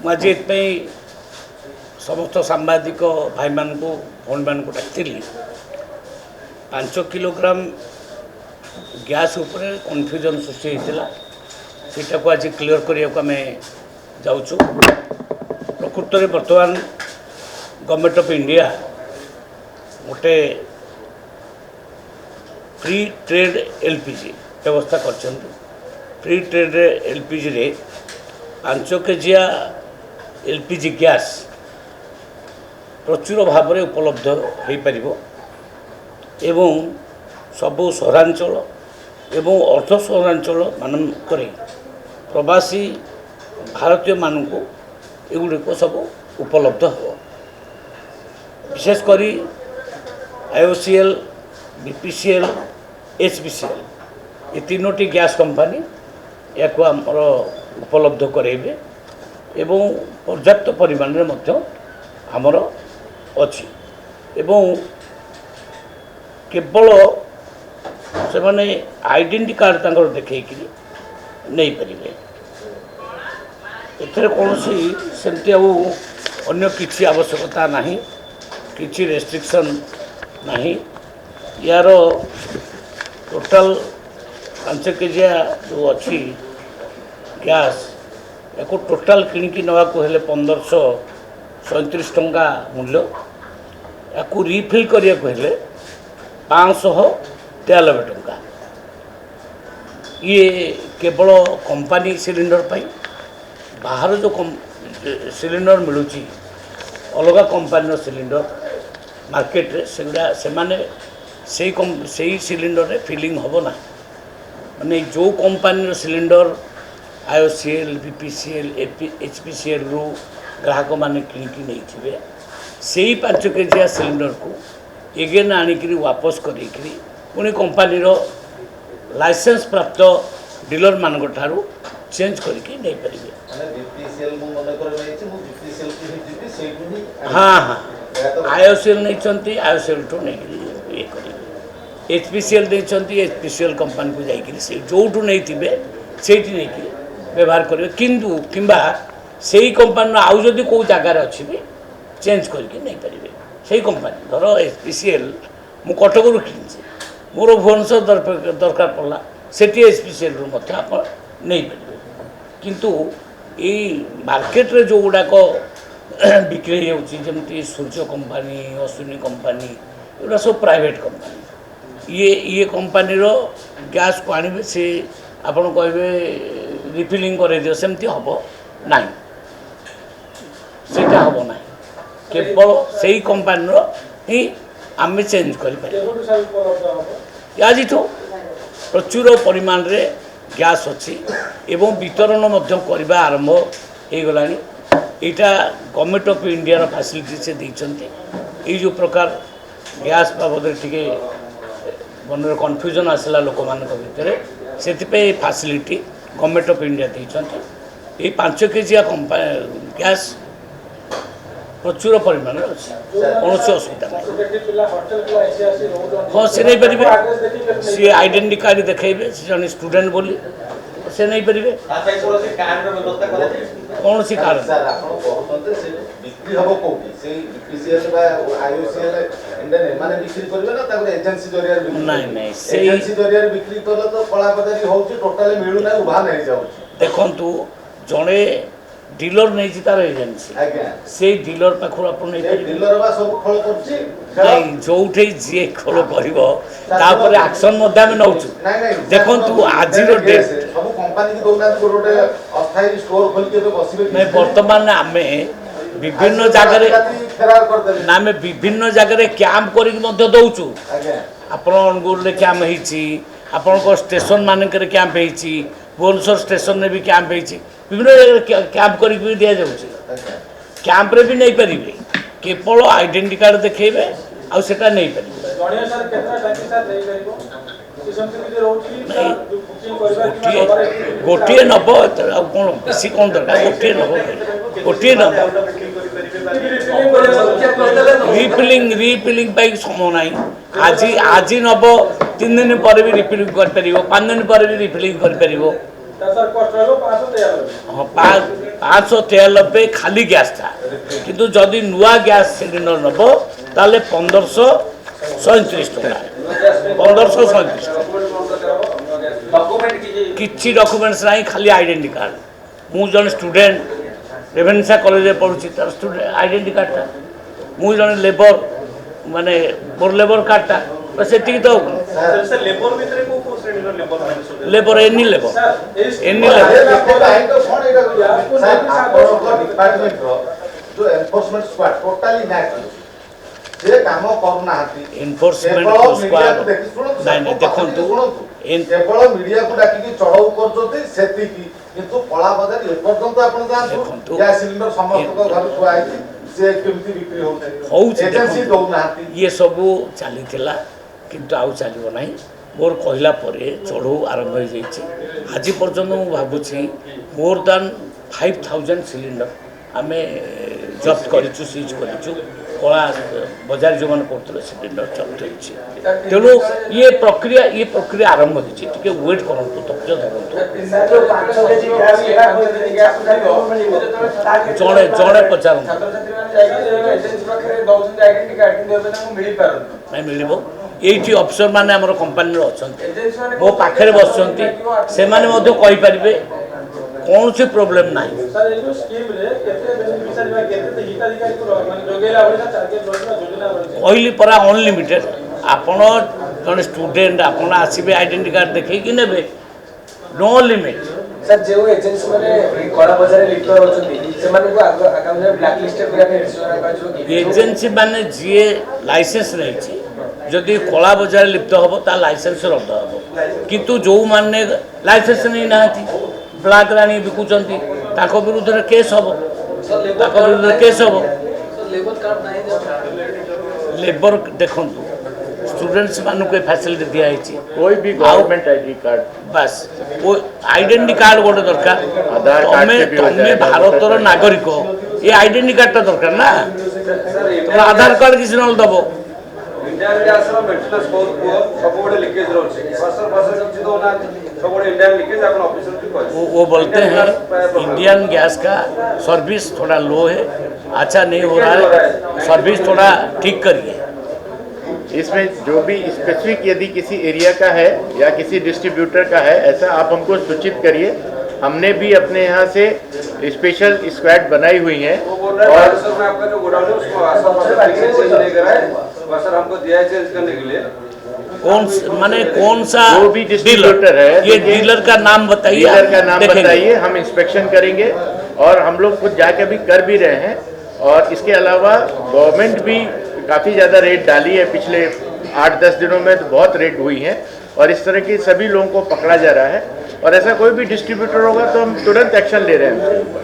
आज ये समस्त सांबादिक भाई मान भौणी मान डाकती 5 किलोग्राम गैस उपर कन्फ्यूजन सृष्टि होता सीटा को आज क्लीयर करने को आम जाऊँ। प्रकृत में बर्तमान गवर्नमेंट ऑफ इंडिया गोटे फ्री ट्रेड एलपीजी व्यवस्था कर फ्री ट्रेड एलपीजी रे 5 केजिया एलपीजी गैस प्रचुर भाव में उपलब्ध हो पार एवं सबू सहरांचल एवं अर्ध सहरांचल मानक प्रवासी भारतीय मानक एगुड़िक सब उपलब्ध हो। विशेषकर आईओसीएल बीपीसीएल एचपीसीएल ये तीनोटी गैस कंपनी या आमर उपलब्ध करेबे एवं पर्याप्त परिमाण में आमर अच्छी एवं केवल से माने आइडेंटिटी कार्ड तंकर देखैकि नहीं पारे एथरे कौन सेमती अन्य किसी आवश्यकता नहीं किसी रेस्ट्रिक्शन नहीं यार टोटल 5 केजिया जो अच्छी गैस या टोटाल किणिकी नवा को हेले 1537 टंका मूल्य या रिफिल करिया को हेले 593 टंका। ये केवल कंपनी सिलिंडर पाई बाहर जो सिलिंडर मिलूची अलग कंपनी सिलिंडर मार्केट रे से माने से सिलिंडर रे फिलिंग हम ना माने जो company cylinder IOCL BPCL HPCL रु ग्राहक माने किणिकी नहीं थे से 5 केजिया सिलिंडर को एगेन आणिक वापस करी पुणी कंपनी लाइसेंस प्राप्त डीलर मान चेंज करके नहीं पारे। हाँ हाँ आईओसीएल नहीं आईओसीएल ठू नहीं ये करेंगे एचपीसीएल नहीं एचपीसीएल कंपनी को जाइए जो नहीं थे से नहीं व्यवहार करेंगे किंतु किंबा से ही कंपनी आउ जदि कौ जगार अच्छी भी चेंज करके नहीं पारे से कंपनी धर एचपीसीएल मु कटक रू कि मोर भुवनेश्वर दरकार पड़ा से एचपीसीएल रू आप नहीं पारे किंतु ये मार्केट रे जो गुड़ाक बिक्री होमती सूर्य कंपनी अश्विनी कंपनी एगुड़ा सब प्राइवेट कंपनी ये कंपनी गैस को आने से आपड़ कहे रिफिलिंग कर दियो सेमती हम ना सेटा हम ना केवल से ही कंपनी ही आम चेंज कर आज प्रचुर परिमाण रे गैस अच्छी एवं वितरण करने आरंभ हो गला। यहाँ गवर्नमेंट ऑफ इंडिया फैसिलिटी से देते ये जो प्रकार गैस बाबद टे मन में कन्फ्यूजन आसला लोक मान भितर से फैसिलिटी गवर्नमेंट ऑफ इंडिया देते ये 5 केजिया गैस प्रचुर परिमाण अच्छी कौन असुविधा ना हाँ से नहीं पारे सी आइडेंटिटी कार्ड देखेबे से जन स्टूडेंट बोली से नहीं पारे कौन सी कार्ड देखु जड़े डीलर नहीं तार एजेंसी से डीलर पाखर आप जो जी खोल कर एक्शन नौ देखु आज डेट बर्तमान आम विभिन्न जगह आम विभिन्न जगह कैंप कर दौचु आपन कैंप हो स्टेशन मानक कैंप हो भुवनेश्वर स्टेशन में भी कैंप हो विभिन्न कैंप कर दि जाऊँगी कैंप रे भी नहीं पारे केवल आइडेंटिटी कार्ड देखेबे आ सेटा नहीं पारे गोटे नब कौन बेसी कौन दरकार गोटे नब रिफिलिंग समय ना आज नब 3 दिन पर भी रिफिलिंग कर 5 दिन पर भी रिफिलिंग कर हाँ 593 खाली गैस था किंतु जदि नुआ गैस सिलिंडर नब ताले 1537 टका 1537 किसी डॉक्यूमेंट्स ना खाली आइडेंटिटी कार्ड मु जन स्टूडेंट रेभेन्सा कॉलेज में पढ़ुची तार स्टूडेंट आइडेंटिटी कार्डटा मु जन लेबर माने मोर लेबर कार्डटा बस सेटिक तो labour any labour any enforcement squad नहीं देखो केवल मीडिया को डाकी चढ़ाऊ कर किंतु कला बजार एपर्यंत आपण जानतु गैस सिलिंडर समस्त घर खुआई से केमती बिक्री होते एजेंसी दौना ये सब चली किंतु आउ चलो ना मोर कहला चढ़ऊ आरंभ हो जाइए आज पर्यटन मुझे भावुँ मोर देन 5000 सिलिंडर आम जब्त करूँ सीज करूँ कला बजार जो मैंने करते सिलिंडर जब्त हो तेणु ये प्रक्रिया आरंभ होती वेट करूँ तथ्य धरतु जड़े जड़े पचार नहीं मिल ये अफिसर मैंने आम कंपानी अच्छा मो पाखे बस से कौन सी प्रोब्लेम ना कहली परा अनलिमिटेड आपण जन स्टूडेंट आपण आसबे आइडेंटिटी कार्ड देखी ने नो लिमिट सर जो एजेंसी माने कला बाजार लिप्त होचंती से माने को आगामी ब्लैक लिस्टेड करा पे डिसीजन का जो एजेंसी माने जे लाइसेंस नहीं छी जदि कला बाजार लिप्त हम ता लाइसेंस रद्द हम किंतु जो माने लाइसेंस नहीं नाथी ब्लैक रानी बिकुचंती ताको विरुद्ध रे केस हम ताको विरुद्ध केस हम लेबर कार्ड नहीं लेबर देखंतु स्टूडेंट्स मानू को फैसिलिटी दिया है कोई भी गवर्नमेंट आईडी कार्ड बस वो आइडेंटिटी कार्ड गोटे दरकार आधार कार्ड से भी हो तुम्हें जाएगा। भारतर नागरिक ये आइडेंटिटी कार्ड दरकार ना तो आधार कार्ड किसी न दबो इंडियन गैस रो मेंटेनेंस सब बड़े लीकेज रहउछि वर्षर वर्षर जब चितो ना सब बड़े इंडियन लीकेज अपन ऑफिसर की कह वो बोलते हैं इंडियन गैस का सर्विस थोड़ा लो है अच्छा नहीं हो रहा है सर्विस थोड़ा ठीक करिए इसमें जो भी स्पेसिफिक यदि किसी एरिया का है या किसी डिस्ट्रीब्यूटर का है ऐसा आप हमको सूचित करिए हमने भी अपने यहाँ से स्पेशल स्क्वाड बनाई हुई है वो बोल रहा है सर मैं आपका जो गोडाउन है उसको आसपास नहीं करा है सर हमको दिया है चेंज करने के लिए कौन सा जो भी डिस्ट्रीब्यूटर है ये डीलर का नाम बताइए डीलर का नाम बताइए हम इंस्पेक्शन करेंगे और हम लोग खुद जाके भी कर भी रहे हैं और इसके अलावा गवर्नमेंट भी काफ़ी ज़्यादा रेट डाली है पिछले 8-10 दिनों में तो बहुत रेट हुई है और इस तरह के सभी लोगों को पकड़ा जा रहा है और ऐसा कोई भी डिस्ट्रीब्यूटर होगा तो हम तुरंत एक्शन ले रहे हैं उसके ऊपर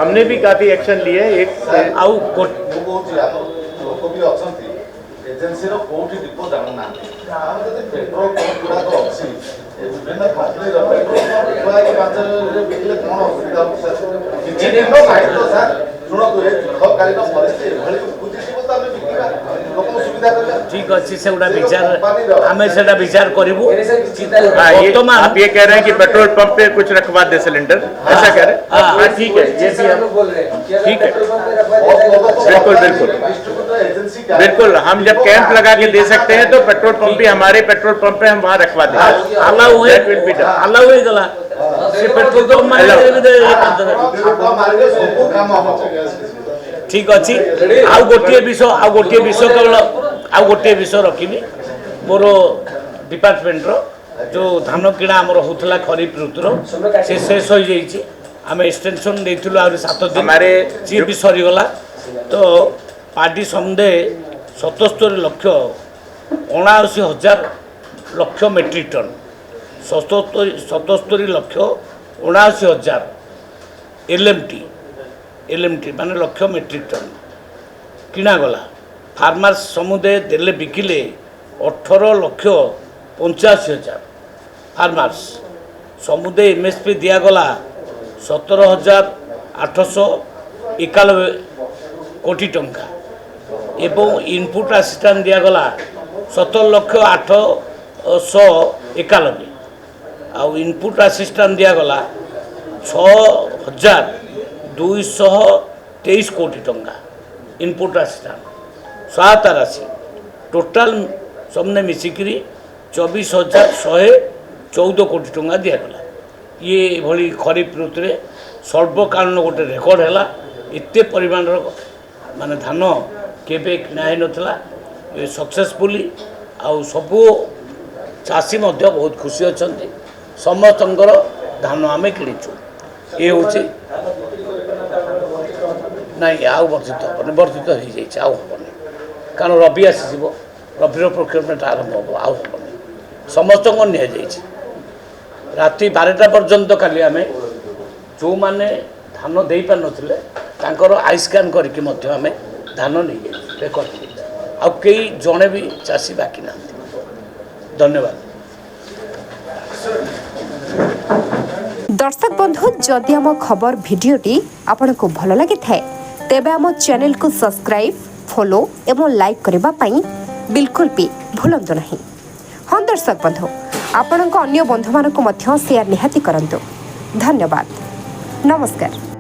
हमने भी काफ़ी एक्शन लिए एक एजेंसी कोठी डिपो जानु ना हम जदि पेट्रोल पंप गुडा तो अछि विभिन्न कंपनी रो पेट्रोल पंप गुडा के पास रे बिकले कोन असुविधा होछ किछि दिन माइट तो सर सुनो तो ए दुखकालीन परिस्थिति भली बुझिसिबो त हम बिकिबा लोक सुविधा करबा ठीक अच्छी से उड़ा विचार हमें सेटा विचार करिवो आप ये कह रहे हैं कि पेट्रोल पंप पे कुछ रखवा दे सिलेंडर ऐसा कह रहे हैं हाँ ठीक है ये भी हम बोल रहे हैं ठीक है बिल्कुल बिल्कुल बिल्कुल हम जब कैंप लगा के दे सकते हैं तो पेट्रोल पंप भी हमारे पेट्रोल पंप पे हम वहाँ रखवा देंगे अलाउ हुए That will be done. Allow हुए गला से पेट्रोल पंप माने दे सब काम हम ठीक अच्छी आउ गोटे विषय केवल आउ गोटे विषय रखी मोर डिपार्टमेंट रो जो धान किणा आमर होता खरीफ ऋतुर से शेष हो जाइए आम एक्सटेंशन देथिलु आ 7 दिन हमारे सी भी सरीगला तो पार्टी समुदाय 77 लक्ष 79,000 लक्ष मेट्रिक टन 77 लक्ष 79,000 एलएमटी माने लक्ष मेट्रिक टन किणागला फार्मर्स समुदाय देले बिकिले 18 लक्ष 85,000 फार्मर्स समुदाय एमएसपी दिगला 17,891 कोटी टंका एवं इनपुट असिस्टेंट दिगला 17,891 आउ इनपुट असिस्टेंट दिगला 6,000 223 कोटी टंका इनपुट आसला सहायता राशि टोटाल सबने मिसिकी 24,114 कोटी टंका दिगला ये भली खरीफ ऋतु में सर्वकालीन गोटे रेकर्ड है एते परिमाण माने धान केबे किना ही नथला ये सक्सेसफुली आउ सबू चाषी मध्य बहुत खुशी अछंती समस्तंकर धान आमे किणीचु ये हूँ नाई आउ वर्धित हेनी वर्धित हो जाइए आउ हेनी कारण रबी आसीज रबिर प्रोक्योरमेंट आरंभ हम आउ हेनी समस्त को नि राति 12टा पर्यंत काली आम जो मैंने धान दे पार नथिले तांकर आई स्कान करके मध्य आम धान नहीं रेकर्ड आ कई जड़े भी चाषी बाकी ना धन्यवाद। दर्शक बंधु जदि आम खबर भिडियोटी आपन को भल लगी थाए तेबे आम चैनल को सब्सक्राइब फॉलो एवं लाइक करबा पई बिल्कुल भी भूलंतु नहीं। हाँ दर्शक बंधु आपण अन्य बंधु मानक मध्य शेयर निहाती करंतु। धन्यवाद नमस्कार।